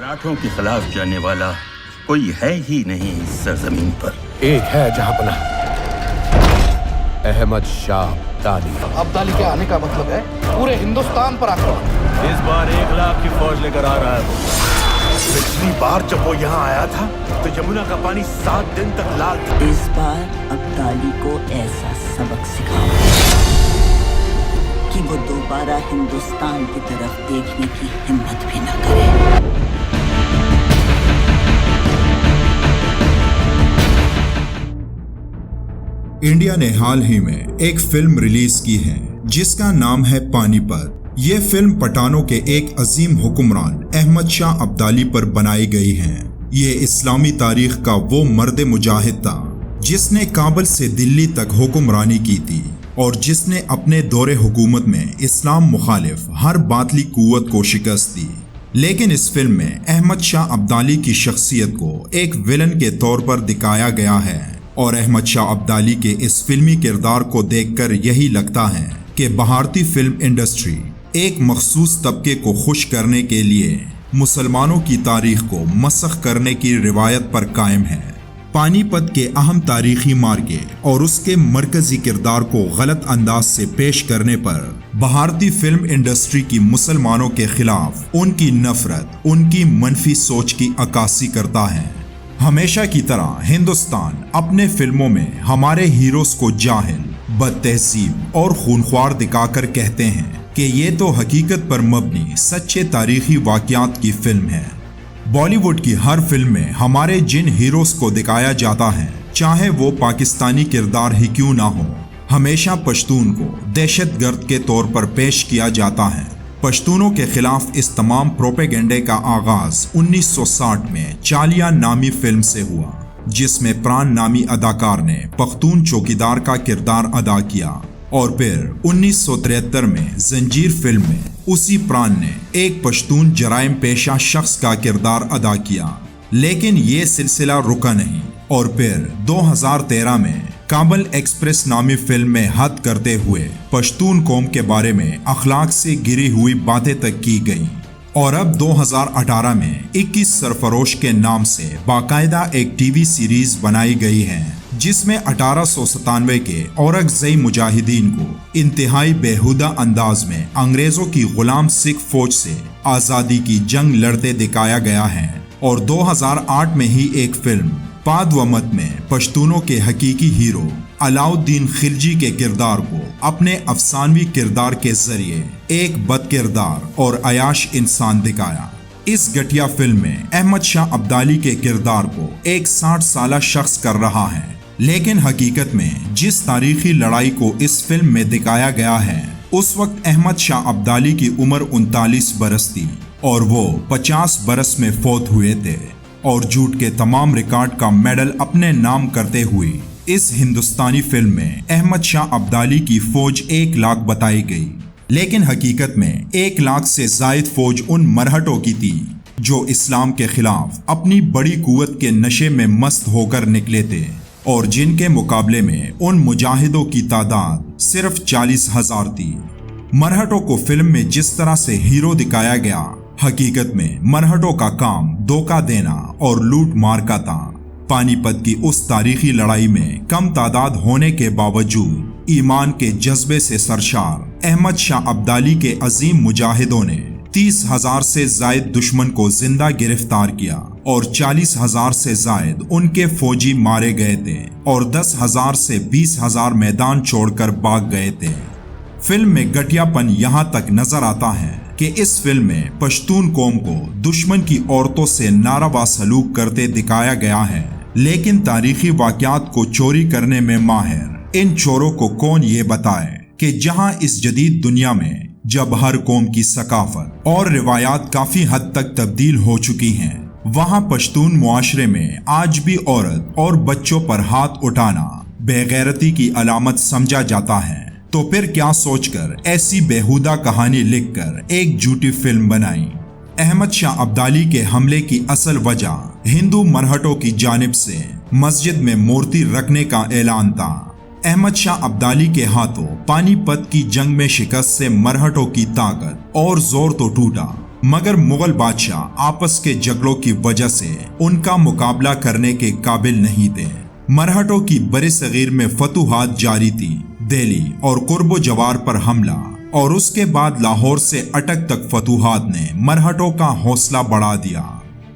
मराठों के खिलाफ जाने वाला कोई है ही नहीं इस सरजमीन पर। एक है जहां पना, अहमद शाह अब्दाली। अब्दाली के आने का मतलब है पूरे हिंदुस्तान पर आक्रमण। इस बार 1 लाख की फौज लेकर आ रहा है। पिछली बार जब वो यहाँ आया था तो यमुना का पानी 7 दिन तक लाल था। इस बार अब्दाली को ऐसा सबक सिखाओ कि वो दोबारा हिंदुस्तान की तरफ देखने की हिम्मत भी न करे। इंडिया ने हाल ही में एक फिल्म रिलीज की है जिसका नाम है पानीपत। ये फिल्म पठानों के एक अजीम हुक्मरान अहमद शाह अब्दाली पर बनाई गई है। ये इस्लामी तारीख का वो मर्द मुजाहिद था जिसने काबुल से दिल्ली तक हुक्मरानी की थी और जिसने अपने दौरे हुकूमत में इस्लाम मुखालिफ हर बातली कुव्वत को शिकस्त दी। लेकिन इस फिल्म में अहमद शाह अब्दाली की शख्सियत को एक विलन के तौर पर दिखाया गया है और अहमद शाह अब्दाली के इस फिल्मी किरदार को देखकर यही लगता है कि भारतीय फिल्म इंडस्ट्री एक मखसूस तबके को खुश करने के लिए मुसलमानों की तारीख को मसख करने की रिवायत पर कायम है। पानीपत के अहम तारीखी मार्के और उसके मरकजी किरदार को गलत अंदाज से पेश करने पर भारतीय फिल्म इंडस्ट्री की मुसलमानों के खिलाफ उनकी नफरत, उनकी मनफी सोच की अक्कासी करता है। हमेशा की तरह हिंदुस्तान अपने फिल्मों में हमारे हीरोज को जाहिल, बदतहजीब और खूनख्वार दिखाकर कहते हैं कि ये तो हकीकत पर मबनी सच्चे तारीखी वाक़यात की फिल्म है। बॉलीवुड की हर फिल्म में हमारे जिन हीरोज को दिखाया जाता है, चाहे वो पाकिस्तानी किरदार ही क्यों ना हो, हमेशा पश्तून को दहशतगर्द के तौर पर पेश किया जाता है। पश्तूनों के खिलाफ इस तमाम प्रोपेगेंडे का आगाज 1960 में चालिया नामी फिल्म से हुआ, जिसमें प्राण नामी अदाकार ने पख्तून चौकीदार का किरदार अदा किया और फिर 1973 में जंजीर फिल्म में उसी प्राण ने एक पश्तून जराइम पेशा शख्स का किरदार अदा किया। लेकिन ये सिलसिला रुका नहीं और फिर 2013 में काबुल एक्सप्रेस नामी फिल्म में हद करते हुए पश्तून कौम के बारे में अखलाक से गिरी हुई बातें तक की गई और अब 2018 में 21 सरफरोश के नाम से बाकायदा एक टीवी सीरीज बनाई गई है जिसमें 1897 के औरंगज़ई मुजाहिदीन को इंतहाई बेहुदा अंदाज में अंग्रेजों की गुलाम सिख फौज से आज़ादी की जंग लड़ते दिखाया गया है और 2008 में ही एक फिल्म पादवमत में पश्तूनों के हकीकी हीरो अलाउद्दीन खिलजी के किरदार को अपने अफसानवी किरदार के जरिए एक बदकिरदार और अयाश इंसान दिखाया। इस घटिया फिल्म में अहमद शाह अब्दाली के किरदार को एक 60 साला शख्स कर रहा है, लेकिन हकीकत में जिस तारीखी लड़ाई को इस फिल्म में दिखाया गया है उस वक्त अहमद शाह अब्दाली की उम्र 39 बरस थी और वो 50 बरस में फौत हुए थे और झूठ के तमाम रिकॉर्ड का मेडल अपने नाम करते हुए इस हिंदुस्तानी फिल्म में अहमद शाह अब्दाली की फौज 1 लाख बताई गई। लेकिन हकीकत में 1 लाख से जायद फौज उन मरहटों की थी जो इस्लाम के खिलाफ अपनी बड़ी कुव्वत के नशे में मस्त होकर निकले थे और जिनके मुकाबले में उन मुजाहिदों की तादाद सिर्फ 40,000 थी। मरहटों को फिल्म में जिस तरह से हीरो दिखाया गया, हकीकत में मरहटों का काम धोखा देना और लूट मार का था। पानीपत की उस तारीखी लड़ाई में कम तादाद होने के बावजूद ईमान के जज्बे से सरशार अहमद शाह अब्दाली के अजीम मुजाहिदों ने 30,000 से जायद दुश्मन को जिंदा गिरफ्तार किया और 40,000 से जायद उनके फौजी मारे गए थे और 10,000 से 20,000 मैदान छोड़कर भाग गए थे। फिल्म में घटियापन यहाँ तक नजर आता है कि इस फिल्म में पश्तून कौम को दुश्मन की औरतों से नारवा सलूक करते दिखाया गया है, लेकिन तारीखी वाक़यात को चोरी करने में माहिर इन चोरों को कौन ये बताए कि जहां इस जदीद दुनिया में जब हर कौम की सकाफत और रिवायात काफी हद तक तब्दील हो चुकी हैं, वहां पश्तून मुआशरे में आज भी औरत और बच्चों पर हाथ उठाना बेगैरती की अलामत समझा जाता है। तो फिर क्या सोचकर ऐसी बेहुदा कहानी लिखकर एक झूठी फिल्म बनाई। अहमद शाह अब्दाली के हमले की असल वजह हिंदू मरहटों की जानिब से मस्जिद में मूर्ति रखने का ऐलान था। अहमद शाह अब्दाली के हाथों पानीपत की जंग में शिकस्त से मरहटों की ताकत और जोर तो टूटा, मगर मुगल बादशाह आपस के झगड़ों की वजह से उनका मुकाबला करने के काबिल नहीं थे। मरहटों की बरे-सगीर में फतूहात जारी थी। दिल्ली और कुर्बो जवार पर हमला और उसके बाद लाहौर से अटक तक फतूहात ने मरहटों का हौसला बढ़ा दिया।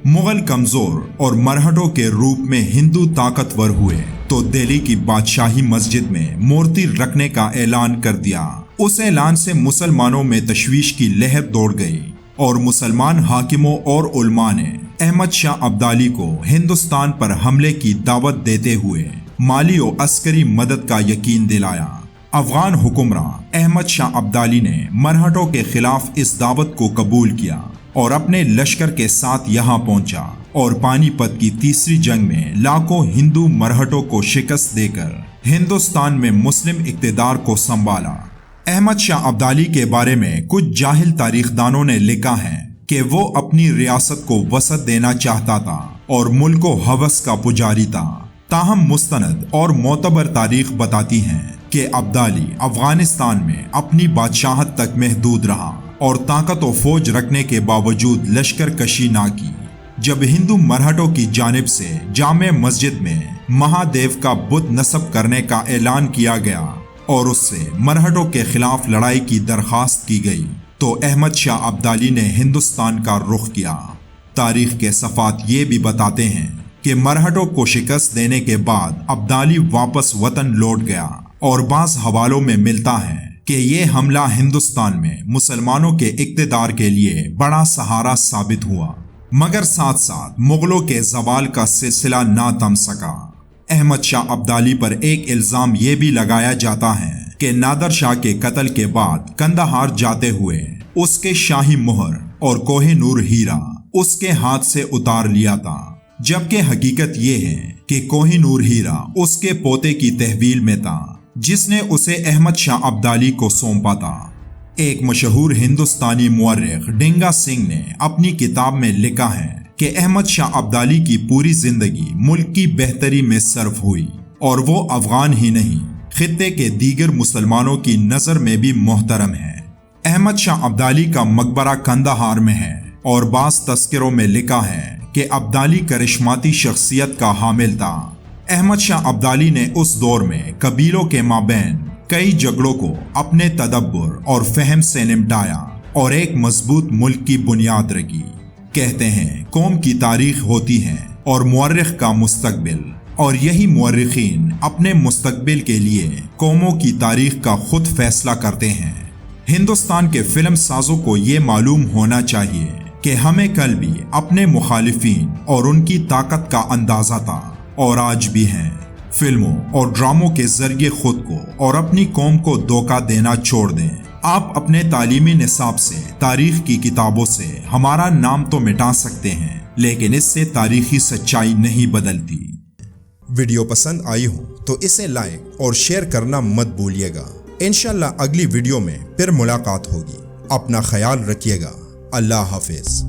मुगल कमजोर और मरहटों के रूप में हिंदू ताकतवर हुए तो दिल्ली की बादशाही मस्जिद में मूर्ति रखने का ऐलान कर दिया। उस ऐलान से मुसलमानों में तशवीश की लहर दौड़ गई और मुसलमान हाकिमों और उलमा ने अहमद शाह अब्दाली को हिंदुस्तान पर हमले की दावत देते हुए माली और अस्करी मदद का यकीन दिलाया। अफगान हुक्मरान अहमद शाह अब्दाली ने मरहटों के खिलाफ इस दावत को कबूल किया और अपने लश्कर के साथ यहाँ पहुंचा और पानीपत की तीसरी जंग में लाखों हिंदू मरहटों को शिकस्त देकर हिंदुस्तान में मुस्लिम इक्तिदार को संभाला। अहमद शाह अब्दाली के बारे में कुछ जाहिल तारीखदानों ने लिखा है कि वो अपनी रियासत को वसत देना चाहता था और मुल्क को हवस का पुजारी था। ताहम मुस्तनद और मोतबर तारीख बताती हैं कि अब्दाली अफगानिस्तान में अपनी बादशाहत तक महदूद रहा और ताकत और फौज रखने के बावजूद लश्कर कशी ना की। जब हिंदू मरहटों की जानिब से जामे मस्जिद में महादेव का बुत नस्ब करने का ऐलान किया गया और उससे मरहटों के खिलाफ लड़ाई की दरखास्त की गई तो अहमद शाह अब्दाली ने हिंदुस्तान का रुख किया। तारीख के सफ़ात ये भी बताते हैं कि मरहटों को शिकस्त देने के बाद अब्दाली वापस वतन लौट गया और बाज़ हवालों में मिलता है कि ये हमला हिंदुस्तान में मुसलमानों के इक़्तिदार के लिए बड़ा सहारा साबित हुआ, मगर साथ साथ मुगलों के ज़वाल का सिलसिला ना थम सका। अहमद शाह अब्दाली पर एक इल्ज़ाम ये भी लगाया जाता है कि नादर शाह के कत्ल के बाद कंदहार जाते हुए उसके शाही मुहर और कोहिनूर हीरा उसके हाथ से उतार लिया था, जबकि हकीकत ये है कि कोहिनूर हीरा उसके पोते की तहवील में था जिसने उसे अहमद शाह अब्दाली को सौंपा था। एक मशहूर हिंदुस्तानी मुअर्रिख डिंगा सिंह ने अपनी किताब में लिखा है कि अहमद शाह अब्दाली की पूरी जिंदगी मुल्क की बेहतरी में सर्फ हुई और वो अफगान ही नहीं खित्ते के दीगर मुसलमानों की नज़र में भी मोहतरम है। अहमद शाह अब्दाली का मकबरा कंदहार में है और बाज़ तस्करों में लिखा है कि अब्दाली करिश्माती शख्सियत का हामिल था। अहमद शाह अब्दाली ने उस दौर में कबीलों के माबैन कई झगड़ों को अपने तदब्बुर और फहम से निपटाया और एक मजबूत मुल्क की बुनियाद रखी। कहते हैं कौम की तारीख होती है और मुअर्रिख का मुस्तकबिल, और यही मुअर्रिखीन अपने मुस्तकबिल के लिए कौमों की तारीख का खुद फैसला करते हैं। हिंदुस्तान के फिल्म साजों को ये मालूम होना चाहिए कि हमें कल भी अपने मुखालिफिन और उनकी ताकत का अंदाजा था और आज भी हैं। फिल्मों और ड्रामों के जरिए खुद को और अपनी कौम को धोखा देना छोड़ दें। आप अपने तालीमी निसाब से, तारीख की किताबों से हमारा नाम तो मिटा सकते हैं, लेकिन इससे तारीखी सच्चाई नहीं बदलती। वीडियो पसंद आई हो तो इसे लाइक और शेयर करना मत भूलिएगा। इंशाल्लाह अगली वीडियो में फिर मुलाकात होगी। अपना ख्याल रखिएगा। अल्लाह हाफिज।